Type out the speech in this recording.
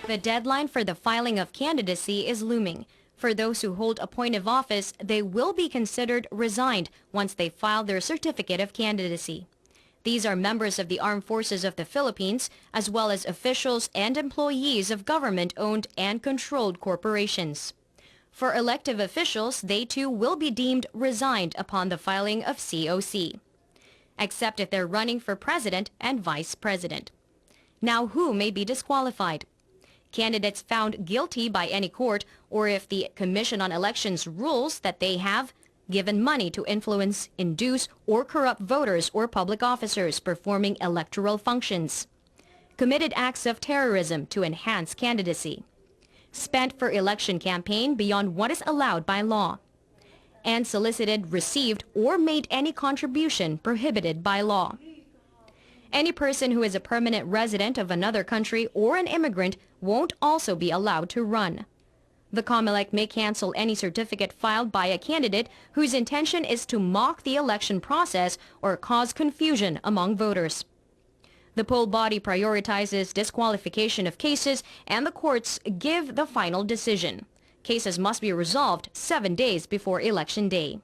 The deadline for the filing of candidacy is looming. For those who hold a point of office, they will be considered resigned once they file their certificate of candidacy. These are members of the Armed Forces of the Philippines, as well as officials and employees of government-owned and controlled corporations. For elective officials, they too will be deemed resigned upon the filing of COC, except if they're running for president and vice president. Now, who may be disqualified? Candidates found guilty by any court, or if the Commission on Elections rules that they have given money to influence, induce, or corrupt voters or public officers performing electoral functions, committed acts of terrorism to enhance candidacy, spent for election campaign beyond what is allowed by law, and solicited, received, or made any contribution prohibited by law. Any person who is a permanent resident of another country or an immigrant won't also be allowed to run. The COMELEC may cancel any certificate filed by a candidate whose intention is to mock the election process or cause confusion among voters. The poll body prioritizes disqualification of cases, and the courts give the final decision. Cases must be resolved 7 days before Election Day.